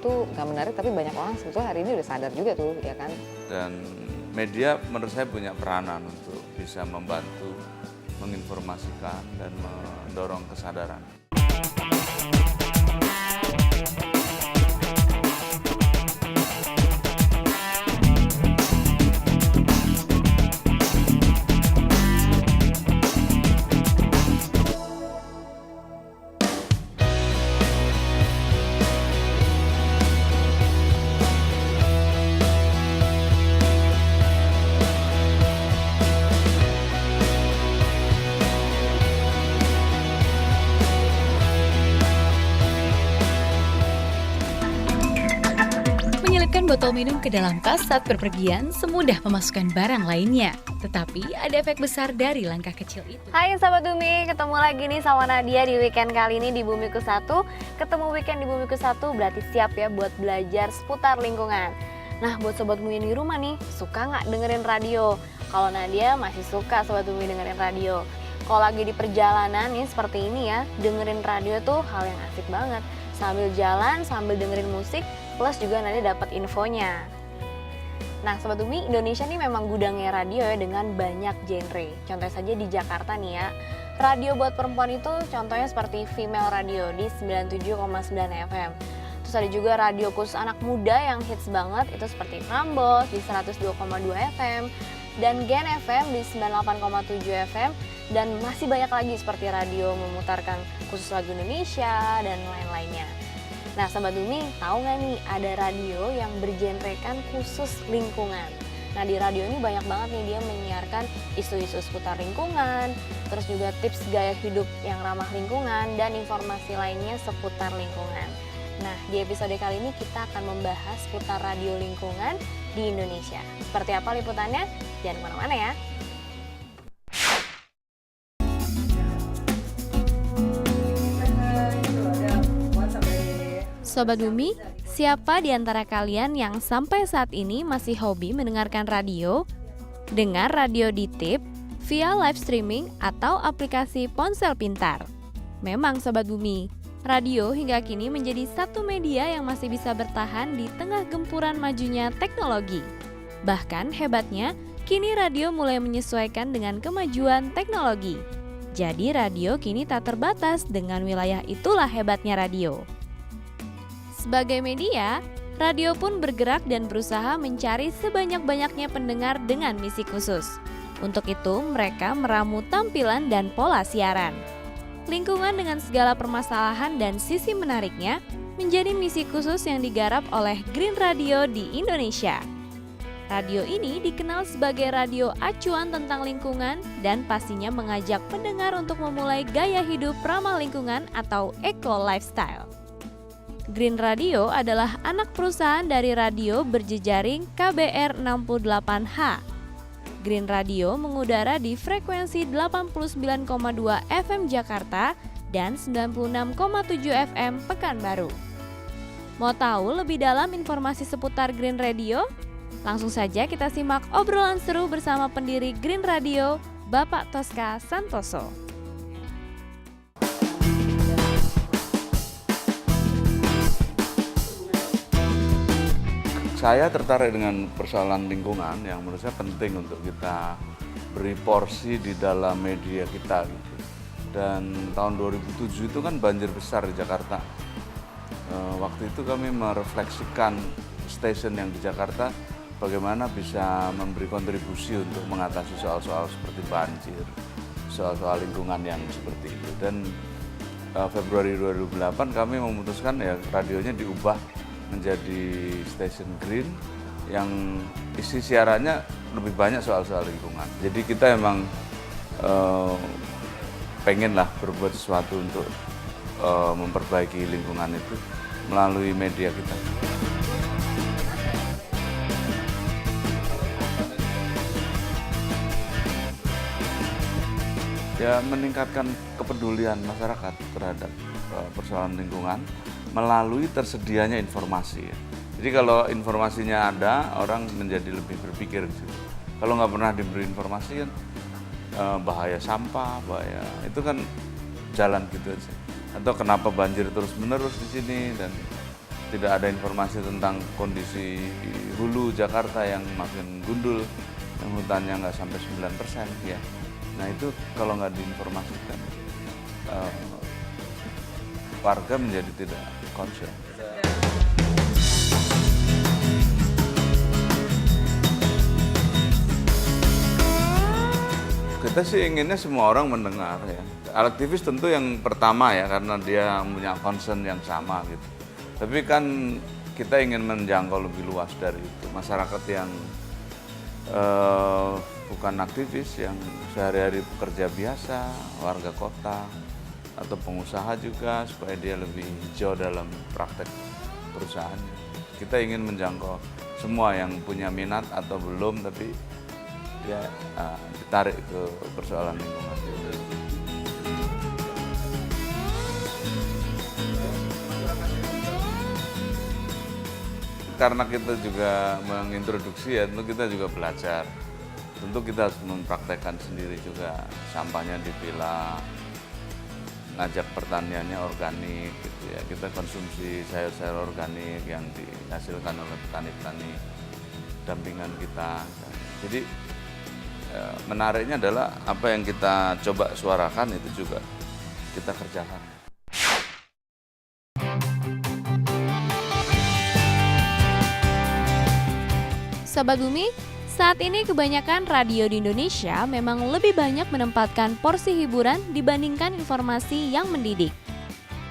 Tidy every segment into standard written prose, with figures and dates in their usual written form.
itu nggak menarik, tapi banyak orang sebetulnya hari ini udah sadar juga tuh, ya kan? Dan media menurut saya punya peranan untuk bisa membantu menginformasikan dan mendorong kesadaran. Menyelipkan botol minum ke dalam tas saat berpergian semudah memasukkan barang lainnya. Tetapi ada efek besar dari langkah kecil itu. Hai Sobat Bumi, ketemu lagi nih sama Nadia di weekend kali ini di Bumiku 1. Ketemu weekend di Bumiku 1 berarti siap ya buat belajar seputar lingkungan. Nah buat Sobat Bumi di rumah nih, suka nggak dengerin radio? Kalau Nadia masih suka Sobat Bumi dengerin radio. Kalau lagi di perjalanan nih seperti ini ya, dengerin radio tuh hal yang asik banget. Sambil jalan, sambil dengerin musik, plus juga nanti dapat infonya. Nah Sobat Bumi, Indonesia nih memang gudangnya radio ya dengan banyak genre. Contohnya saja di Jakarta nih ya, radio buat perempuan itu contohnya seperti Female Radio di 97,9 FM. Terus ada juga radio khusus anak muda yang hits banget, itu seperti Prambors di 102,2 FM, dan Gen FM di 98,7 FM, dan masih banyak lagi seperti radio memutarkan khusus lagu Indonesia dan lain-lainnya. Nah Sobat Bumi, tahu nggak nih ada radio yang bergenrekan khusus lingkungan? Nah di radio ini banyak banget nih dia menyiarkan isu-isu seputar lingkungan, terus juga tips gaya hidup yang ramah lingkungan, dan informasi lainnya seputar lingkungan. Nah di episode kali ini kita akan membahas seputar radio lingkungan di Indonesia. Seperti apa liputannya? Jangan kemana-mana ya. Sobat Bumi, siapa di antara kalian yang sampai saat ini masih hobi mendengarkan radio? Dengar radio di tip, via live streaming, atau aplikasi ponsel pintar? Memang Sobat Bumi, radio hingga kini menjadi satu media yang masih bisa bertahan di tengah gempuran majunya teknologi. Bahkan hebatnya, kini radio mulai menyesuaikan dengan kemajuan teknologi. Jadi radio kini tak terbatas dengan wilayah, itulah hebatnya radio. Sebagai media, radio pun bergerak dan berusaha mencari sebanyak-banyaknya pendengar dengan misi khusus. Untuk itu, mereka meramu tampilan dan pola siaran. Lingkungan dengan segala permasalahan dan sisi menariknya menjadi misi khusus yang digarap oleh Green Radio di Indonesia. Radio ini dikenal sebagai radio acuan tentang lingkungan dan pastinya mengajak pendengar untuk memulai gaya hidup ramah lingkungan atau eco lifestyle. Green Radio adalah anak perusahaan dari radio berjejaring KBR 68H. Green Radio mengudara di frekuensi 89,2 FM Jakarta dan 96,7 FM Pekanbaru. Mau tahu lebih dalam informasi seputar Green Radio? Langsung saja kita simak obrolan seru bersama pendiri Green Radio, Bapak Tosca Santoso. Saya tertarik dengan persoalan lingkungan yang menurut saya penting untuk kita beri porsi di dalam media kita gitu. Dan tahun 2007 itu kan banjir besar di Jakarta. Waktu itu kami merefleksikan stasiun yang di Jakarta bagaimana bisa memberi kontribusi untuk mengatasi soal-soal seperti banjir, soal-soal lingkungan yang seperti itu. Dan Februari 2008 kami memutuskan ya radionya diubah menjadi stasiun Green yang isi siarannya lebih banyak soal-soal lingkungan. Jadi kita emang pengen lah berbuat sesuatu untuk memperbaiki lingkungan itu melalui media kita. Ya meningkatkan kepedulian masyarakat terhadap persoalan lingkungan melalui tersedianya informasi. Jadi kalau informasinya ada, orang menjadi lebih berpikir gitu. Kalau nggak pernah diberi informasi kan bahaya sampah, bahaya itu kan jalan gitu aja. Atau kenapa banjir terus-menerus di sini dan tidak ada informasi tentang kondisi hulu Jakarta yang makin gundul, yang hutannya nggak sampai 9% ya. Nah itu kalau nggak diinformasikan, warga menjadi tidak concern. Kita sih inginnya semua orang mendengar ya. Aktivis tentu yang pertama ya, karena dia punya concern yang sama gitu. Tapi kan kita ingin menjangkau lebih luas dari itu. Masyarakat yang bukan aktivis, yang sehari-hari pekerja biasa, warga kota, atau pengusaha juga, supaya dia lebih hijau dalam praktek perusahaannya. Kita ingin menjangkau semua yang punya minat atau belum, tapi dia ditarik ke persoalan lingkungan. Karena kita juga mengintroduksi ya, tentu kita juga belajar. Tentu kita harus mempraktekkan sendiri juga, sampahnya dipilah, ngajak pertaniannya organik gitu ya. Kita konsumsi sayur-sayur organik yang dihasilkan oleh petani-petani dampingan kita. Jadi menariknya adalah apa yang kita coba suarakan itu juga kita kerjakan. Sobat Bumi, saat ini kebanyakan radio di Indonesia memang lebih banyak menempatkan porsi hiburan dibandingkan informasi yang mendidik.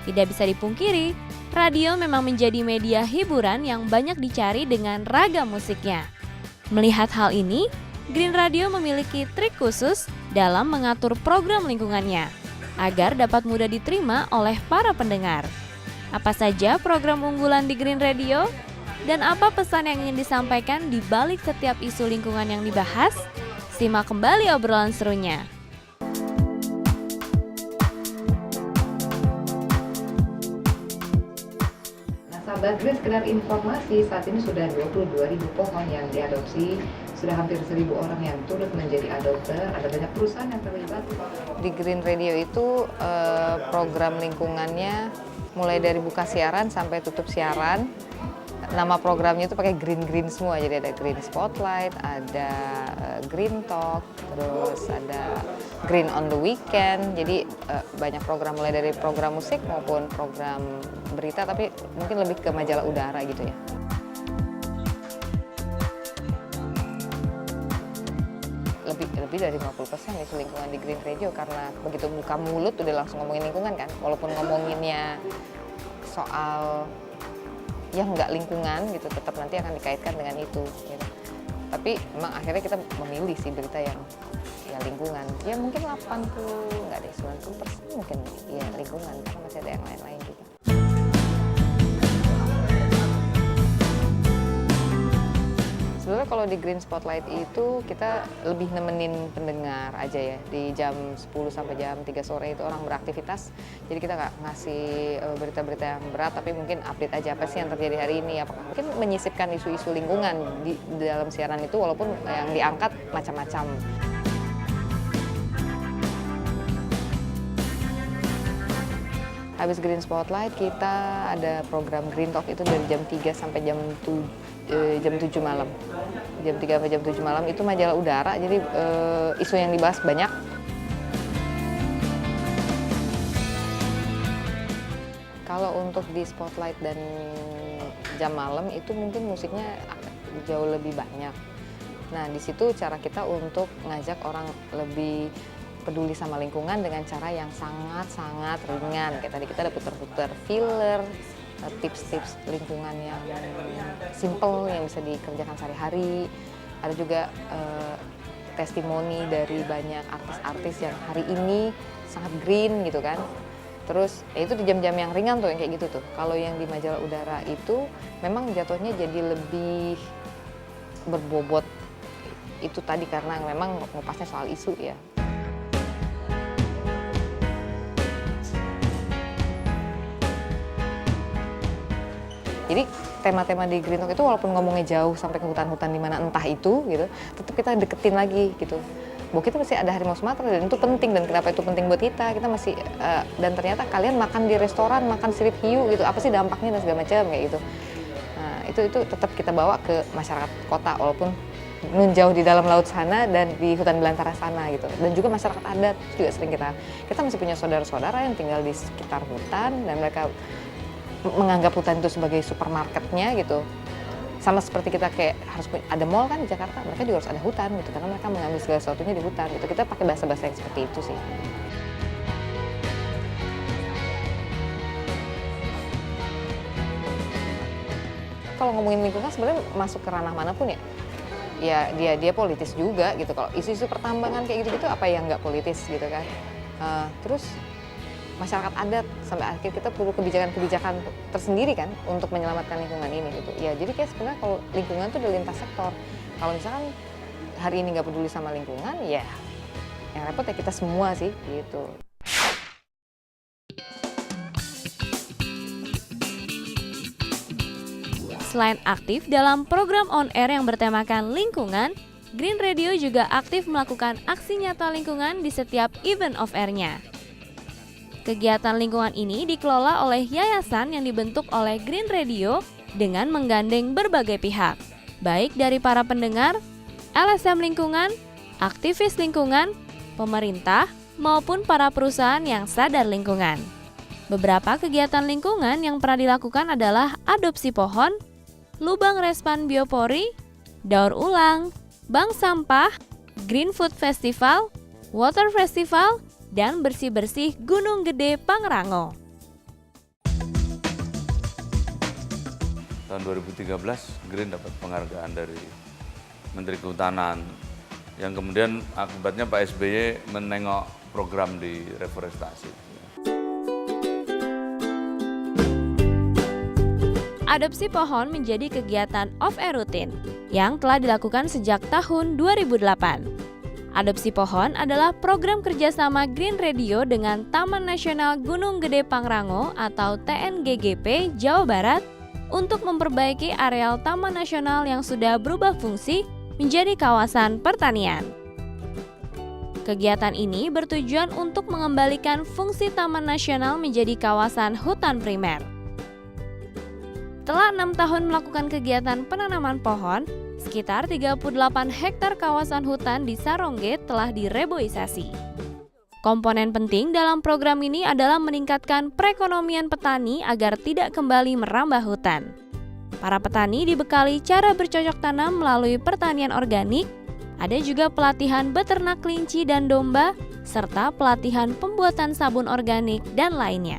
Tidak bisa dipungkiri, radio memang menjadi media hiburan yang banyak dicari dengan ragam musiknya. Melihat hal ini, Green Radio memiliki trik khusus dalam mengatur program lingkungannya agar dapat mudah diterima oleh para pendengar. Apa saja program unggulan di Green Radio? Dan apa pesan yang ingin disampaikan di balik setiap isu lingkungan yang dibahas? Simak kembali obrolan serunya. Sahabat Green, sekedar informasi, saat ini sudah 22.000 pohon yang diadopsi, sudah hampir 1.000 orang yang turut menjadi adopter, ada banyak perusahaan yang terlibat. Di Green Radio itu program lingkungannya mulai dari buka siaran sampai tutup siaran. Nama programnya itu pakai green semua, jadi ada Green Spotlight, ada Green Talk, terus ada Green on the Weekend. Jadi banyak program, mulai dari program musik maupun program berita, tapi mungkin lebih ke majalah udara gitu ya. Lebih dari 50% isu lingkungan di Green Radio, karena begitu buka mulut udah langsung ngomongin lingkungan kan, walaupun ngomonginnya soal yang nggak lingkungan gitu, tetap nanti akan dikaitkan dengan itu gitu. Tapi memang akhirnya kita memilih sih berita yang ya lingkungan, ya mungkin 80, nggak deh 90% mungkin ya lingkungan, karena masih ada yang lain-lain juga. Sebenarnya kalau di Green Spotlight itu kita lebih nemenin pendengar aja ya. Di jam 10 sampai jam 3 sore itu orang beraktivitas. Jadi kita nggak ngasih berita-berita yang berat, tapi mungkin update aja apa sih yang terjadi hari ini. Apakah mungkin menyisipkan isu-isu lingkungan di dalam siaran itu, walaupun yang diangkat macam-macam. Habis Green Spotlight kita ada program Green Talk itu dari jam 3 sampai jam 7 malam. Jam 3 sampai jam 7 malam itu majalah udara, jadi isu yang dibahas banyak. Kalau untuk di Spotlight dan jam malam itu mungkin musiknya jauh lebih banyak. Nah di situ cara kita untuk ngajak orang lebih peduli sama lingkungan dengan cara yang sangat-sangat ringan. Kayak tadi kita ada puter-puter filler, tips-tips lingkungan yang simple yang bisa dikerjakan sehari-hari. Ada juga testimoni dari banyak artis-artis yang hari ini sangat green gitu kan. Terus ya itu di jam-jam yang ringan tuh yang kayak gitu tuh. Kalau yang di majalah udara itu memang jatuhnya jadi lebih berbobot itu tadi, karena memang ngupasnya soal isu ya. Jadi tema-tema di Green Talk itu walaupun ngomongnya jauh sampai ke hutan-hutan di mana entah itu gitu, tetap kita deketin lagi gitu. bahwa kita masih ada harimau Sumatera dan itu penting, dan kenapa itu penting buat kita masih dan ternyata kalian makan di restoran, makan sirip hiu gitu, apa sih dampaknya dan segala macam kayak gitu. Nah, itu tetap kita bawa ke masyarakat kota walaupun nun jauh di dalam laut sana dan di hutan belantara sana gitu. Dan juga masyarakat adat juga sering kita masih punya saudara-saudara yang tinggal di sekitar hutan dan mereka menganggap hutan itu sebagai supermarketnya gitu. Sama seperti kita kayak harus ada mall kan di Jakarta, mereka juga harus ada hutan gitu karena mereka mengambil segala sesuatunya di hutan gitu. Kita pakai bahasa-bahasa yang seperti itu sih. Kalau ngomongin lingkungan sebenarnya masuk ke ranah manapun ya dia politis juga gitu. Kalau isu-isu pertambangan kayak gitu-gitu apa yang nggak politis gitu kan. Terus masyarakat adat sampai akhir kita perlu kebijakan-kebijakan tersendiri kan untuk menyelamatkan lingkungan ini gitu. Ya jadi kayak sebenarnya kalau lingkungan itu udah lintas sektor. Kalau misalkan hari ini nggak peduli sama lingkungan ya yang repot ya kita semua sih gitu. Selain aktif dalam program on air yang bertemakan lingkungan, Green Radio juga aktif melakukan aksi nyata lingkungan di setiap event off air-nya. Kegiatan lingkungan ini dikelola oleh yayasan yang dibentuk oleh Green Radio dengan menggandeng berbagai pihak, baik dari para pendengar, LSM lingkungan, aktivis lingkungan, pemerintah, maupun para perusahaan yang sadar lingkungan. Beberapa kegiatan lingkungan yang pernah dilakukan adalah adopsi pohon, lubang respan biopori, daur ulang, bank sampah, Green Food Festival, Water Festival, dan bersih-bersih Gunung Gede Pangrango. Tahun 2013 Green dapat penghargaan dari Menteri Kehutanan yang kemudian akibatnya Pak SBY menengok program di reforestasi. Adopsi pohon menjadi kegiatan off-air rutin yang telah dilakukan sejak tahun 2008. Adopsi pohon adalah program kerjasama Green Radio dengan Taman Nasional Gunung Gede Pangrango atau TNGGP Jawa Barat untuk memperbaiki areal Taman Nasional yang sudah berubah fungsi menjadi kawasan pertanian. Kegiatan ini bertujuan untuk mengembalikan fungsi Taman Nasional menjadi kawasan hutan primer. Setelah 6 tahun melakukan kegiatan penanaman pohon, sekitar 38 hektar kawasan hutan di Sarongge telah direboisasi. Komponen penting dalam program ini adalah meningkatkan perekonomian petani agar tidak kembali merambah hutan. Para petani dibekali cara bercocok tanam melalui pertanian organik, ada juga pelatihan beternak kelinci dan domba, serta pelatihan pembuatan sabun organik dan lainnya.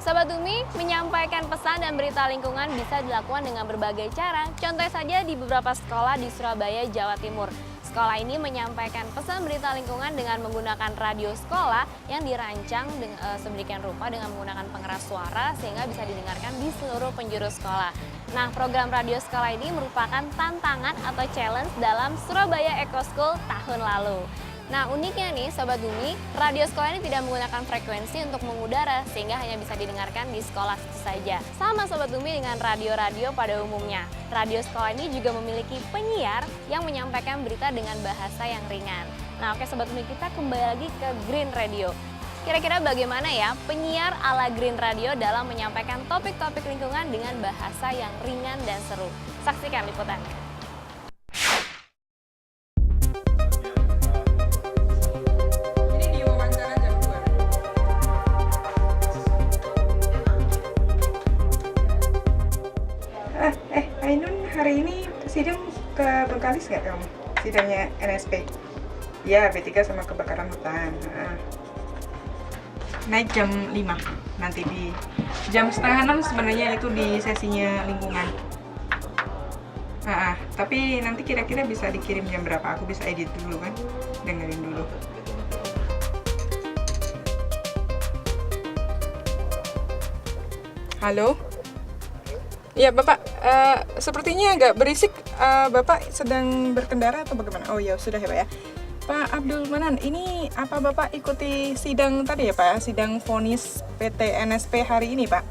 Sobat Umi, menyampaikan pesan dan berita lingkungan bisa dilakukan dengan berbagai cara. Contohnya saja di beberapa sekolah di Surabaya, Jawa Timur. Sekolah ini menyampaikan pesan berita lingkungan dengan menggunakan radio sekolah yang dirancang sedemikian rupa dengan menggunakan pengeras suara sehingga bisa didengarkan di seluruh penjuru sekolah. Nah, program radio sekolah ini merupakan tantangan atau challenge dalam Surabaya Eco School tahun lalu. Nah, uniknya nih Sobat Bumi, radio sekolah ini tidak menggunakan frekuensi untuk mengudara sehingga hanya bisa didengarkan di sekolah itu saja. Sama Sobat Bumi dengan radio-radio pada umumnya. Radio sekolah ini juga memiliki penyiar yang menyampaikan berita dengan bahasa yang ringan. Nah, oke Sobat Bumi, kita kembali lagi ke Green Radio. Kira-kira bagaimana ya penyiar ala Green Radio dalam menyampaikan topik-topik lingkungan dengan bahasa yang ringan dan seru? Saksikan liputannya. Hari ini sidang ke Bengkalis nggak kamu? Sidangnya NSP? Ya, B3 sama kebakaran hutan. Naik jam 5, nanti di jam 5:30 sebenarnya itu di sesinya lingkungan. Tapi nanti kira-kira bisa dikirim jam berapa? Aku bisa edit dulu kan, dengerin dulu. Halo? Ya Bapak, sepertinya agak berisik. Bapak sedang berkendara atau bagaimana? Oh ya sudah ya Pak ya. Pak Abdul Manan, ini apa Bapak ikuti sidang tadi ya Pak? Sidang vonis PT NSP hari ini Pak?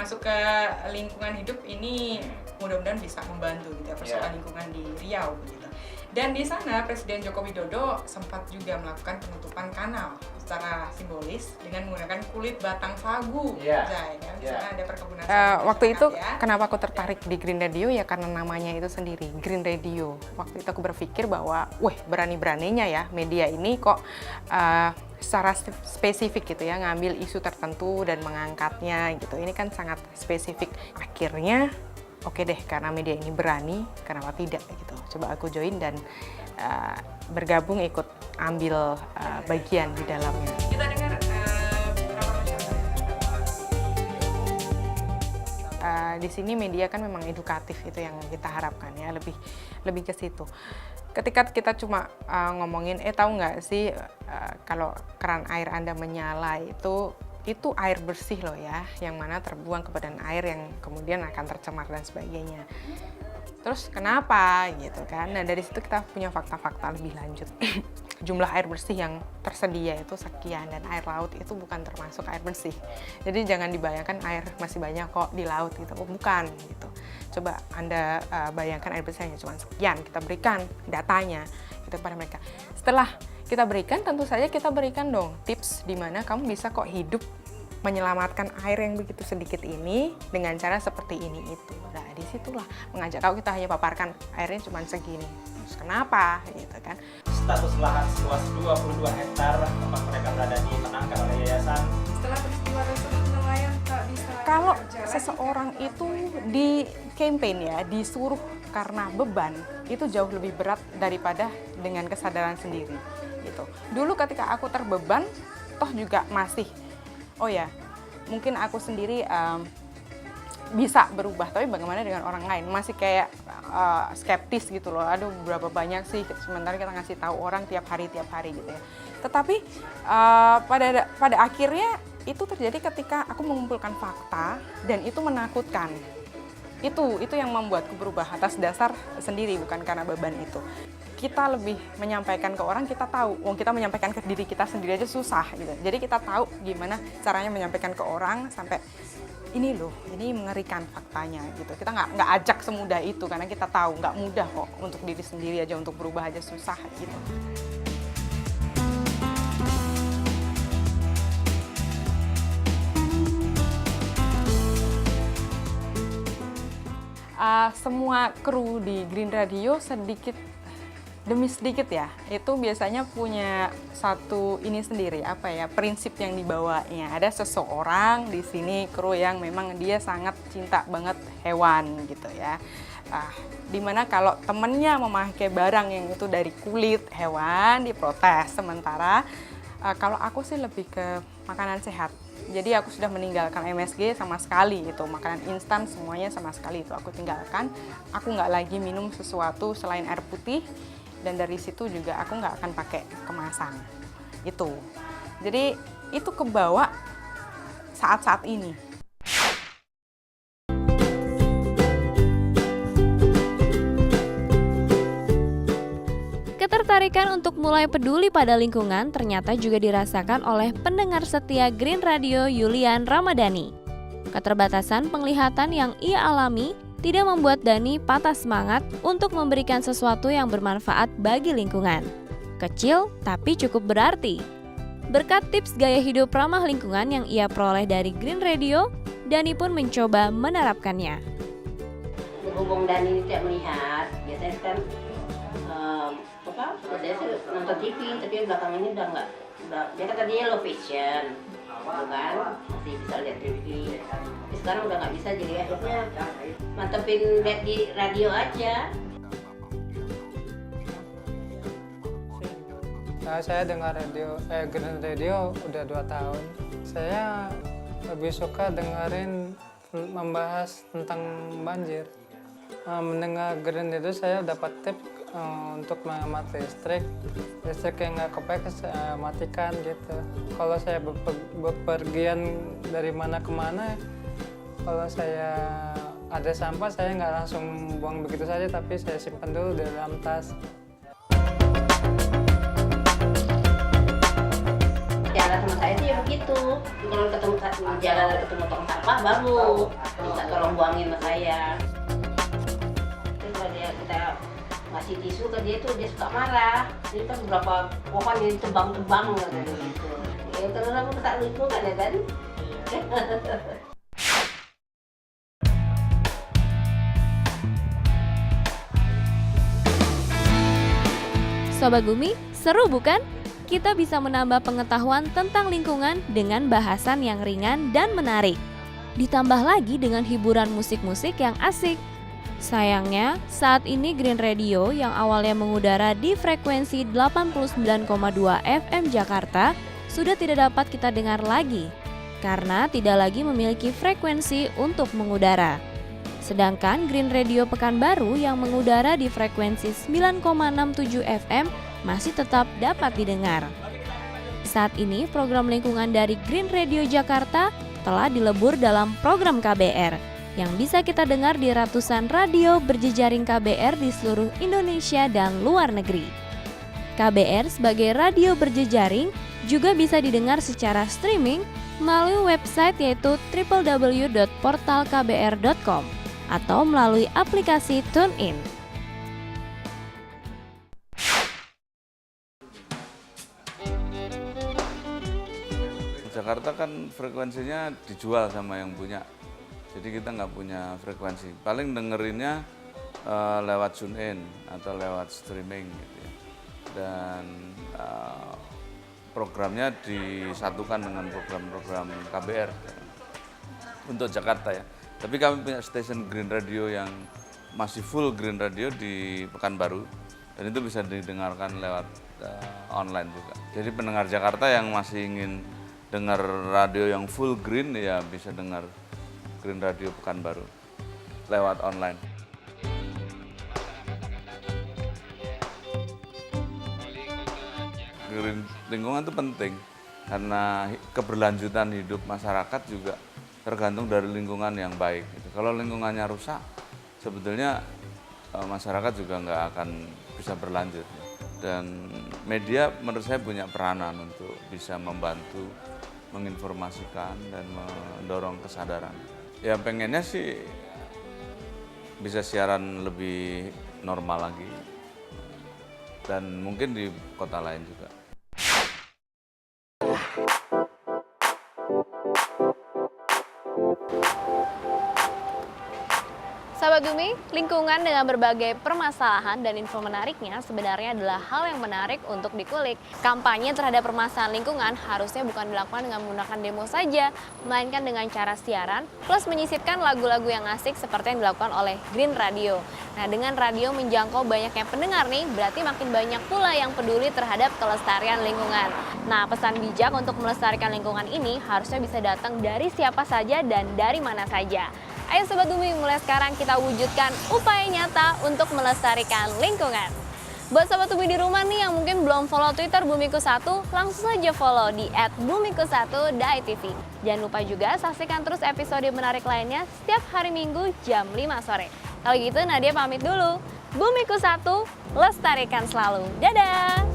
masuk ke lingkungan hidup ini mudah-mudahan bisa membantu gitu ya persoalan lingkungan di Riau gitu. Dan di sana Presiden Joko Widodo sempat juga melakukan penutupan kanal secara simbolis dengan menggunakan kulit batang sagu. Zai, kan? Di sana ada perkebunan sagu. Waktu itu ya. kenapa aku tertarik di Green Radio ya karena namanya itu sendiri, Green Radio. Waktu itu aku berpikir bahwa, berani-beraninya ya media ini kok secara spesifik gitu ya, ngambil isu tertentu dan mengangkatnya gitu. Ini kan sangat spesifik. Akhirnya oke deh, karena media ini berani, kenapa tidak gitu. Coba aku join dan bergabung ikut ambil bagian di dalamnya. Kita dengar beberapa masyarakat. Di sini media kan memang edukatif, itu yang kita harapkan ya, lebih ke situ. Ketika kita cuma ngomongin, tahu nggak sih kalau keran air Anda menyala itu air bersih loh ya, yang mana terbuang ke badan air yang kemudian akan tercemar dan sebagainya. Terus kenapa gitu kan? Nah dari situ kita punya fakta-fakta lebih lanjut. Jumlah air bersih yang tersedia itu sekian dan air laut itu bukan termasuk air bersih. Jadi jangan dibayangkan air masih banyak kok di laut gitu. Bukan gitu. Coba Anda bayangkan air bersihnya cuma sekian, kita berikan datanya gitu pada mereka. Setelah kita berikan, tentu saja kita berikan dong tips di mana kamu bisa kok hidup menyelamatkan air yang begitu sedikit ini dengan cara seperti ini itu. Nah, disitulah mengajak, kalau kita hanya paparkan airnya cuma segini. Terus kenapa gitu kan? Status lahan seluas 22 hektar tempat mereka berada dimenangkan oleh yayasan. Setelah peristiwa tersebut nelayan tak bisa Kalau berjalan. seseorang itu di campaign ya, disuruh karena beban, itu jauh lebih berat daripada dengan kesadaran sendiri gitu. Dulu ketika aku terbeban, toh juga masih mungkin aku sendiri bisa berubah, tapi bagaimana dengan orang lain? Masih kayak skeptis gitu loh. Aduh, berapa banyak sih, sementara kita ngasih tahu orang tiap hari gitu ya. Tetapi pada akhirnya itu terjadi ketika aku mengumpulkan fakta dan itu menakutkan. Itu yang membuatku berubah atas dasar sendiri, bukan karena beban itu. Kita lebih menyampaikan ke orang, kita tahu, kita menyampaikan ke diri kita sendiri aja susah gitu. Jadi kita tahu gimana caranya menyampaikan ke orang sampai ini loh, ini mengerikan faktanya gitu. Kita nggak ajak semudah itu karena kita tahu nggak mudah kok untuk diri sendiri aja, untuk berubah aja susah gitu. Semua kru di Green Radio sedikit demi sedikit ya, itu biasanya punya satu ini sendiri, prinsip yang dibawanya. Ada seseorang di sini kru yang memang dia sangat cinta banget hewan gitu ya. Dimana kalau temennya memakai barang yang itu dari kulit hewan diprotes. Sementara kalau aku sih lebih ke makanan sehat. Jadi aku sudah meninggalkan MSG sama sekali itu, makanan instan semuanya sama sekali itu aku tinggalkan. Aku nggak lagi minum sesuatu selain air putih, dan dari situ juga aku nggak akan pakai kemasan itu. Jadi itu kebawa saat-saat ini. Ketertarikan untuk mulai peduli pada lingkungan ternyata juga dirasakan oleh pendengar setia Green Radio Yulian Ramadhani. Keterbatasan penglihatan yang ia alami tidak membuat Dani patah semangat untuk memberikan sesuatu yang bermanfaat bagi lingkungan. Kecil tapi cukup berarti. Berkat tips gaya hidup ramah lingkungan yang ia peroleh dari Green Radio, Dani pun mencoba menerapkannya. Berhubung Dani tidak melihat, biasanya kan dia nonton TV, tapi belakangan ini udah nggak. Dia kan tadinya low vision, bukan masih bisa lihat TV. Tapi sekarang udah nggak bisa, jadi akhirnya mantepin lihat di radio aja. Saya dengar Green Radio udah 2 tahun. Saya lebih suka dengerin membahas tentang banjir. Mendengar Green Radio saya dapat tips untuk menghemat listrik yang nggak kepake saya matikan gitu. Kalau saya bepergian dari mana ke mana, kalau saya ada sampah saya nggak langsung buang begitu saja, tapi saya simpan dulu di dalam tas. Bicara sama saya itu ya begitu. Kalau ketemu jalan ketemu tong sampah baru minta tolong buangin sama saya. Terus kalau kita ngasih tisu ke dia tuh dia suka marah. Ini kan beberapa pohon yang tebang-tebang gitu. Ya terus aku kesak lingkungan ya kan. Sobat Bumi, seru bukan? Kita bisa menambah pengetahuan tentang lingkungan dengan bahasan yang ringan dan menarik. Ditambah lagi dengan hiburan musik-musik yang asik. Sayangnya, saat ini Green Radio yang awalnya mengudara di frekuensi 89,2 FM Jakarta sudah tidak dapat kita dengar lagi karena tidak lagi memiliki frekuensi untuk mengudara. Sedangkan Green Radio Pekanbaru yang mengudara di frekuensi 9,67 FM masih tetap dapat didengar. Saat ini program lingkungan dari Green Radio Jakarta telah dilebur dalam program KBR yang bisa kita dengar di ratusan radio berjejaring KBR di seluruh Indonesia dan luar negeri. KBR sebagai radio berjejaring juga bisa didengar secara streaming melalui website yaitu www.portalkbr.com atau melalui aplikasi TuneIn. Jakarta kan frekuensinya dijual sama yang punya, jadi kita nggak punya frekuensi. Paling dengerinnya lewat TuneIn atau lewat streaming gitu ya. Dan programnya disatukan dengan program-program KBR untuk Jakarta ya. Tapi kami punya stasiun Green Radio yang masih full Green Radio di Pekanbaru dan itu bisa didengarkan lewat online juga. Jadi pendengar Jakarta yang masih ingin dengar radio yang full green ya bisa dengar Green Radio Pekanbaru lewat online. Green lingkungan itu penting karena keberlanjutan hidup masyarakat juga tergantung dari lingkungan yang baik. Kalau lingkungannya rusak, sebetulnya masyarakat juga nggak akan bisa berlanjut. Dan media menurut saya punya peranan untuk bisa membantu, menginformasikan dan mendorong kesadaran. Ya pengennya sih bisa siaran lebih normal lagi dan mungkin di kota lain juga. Sahabat Bumi, lingkungan dengan berbagai permasalahan dan info menariknya sebenarnya adalah hal yang menarik untuk dikulik. Kampanye terhadap permasalahan lingkungan harusnya bukan dilakukan dengan menggunakan demo saja, melainkan dengan cara siaran, plus menyisipkan lagu-lagu yang asik seperti yang dilakukan oleh Green Radio. Nah, dengan radio menjangkau banyaknya pendengar nih, berarti makin banyak pula yang peduli terhadap kelestarian lingkungan. Nah, pesan bijak untuk melestarikan lingkungan ini harusnya bisa datang dari siapa saja dan dari mana saja. Ayo Sobat Bumi, mulai sekarang kita wujudkan upaya nyata untuk melestarikan lingkungan. Buat Sobat Bumi di rumah nih yang mungkin belum follow Twitter Bumiku1, langsung saja follow di @bumiku1.tv. Jangan lupa juga saksikan terus episode menarik lainnya setiap hari Minggu jam 5 sore. Kalau gitu Nadia pamit dulu. Bumiku1, lestarikan selalu. Dadah!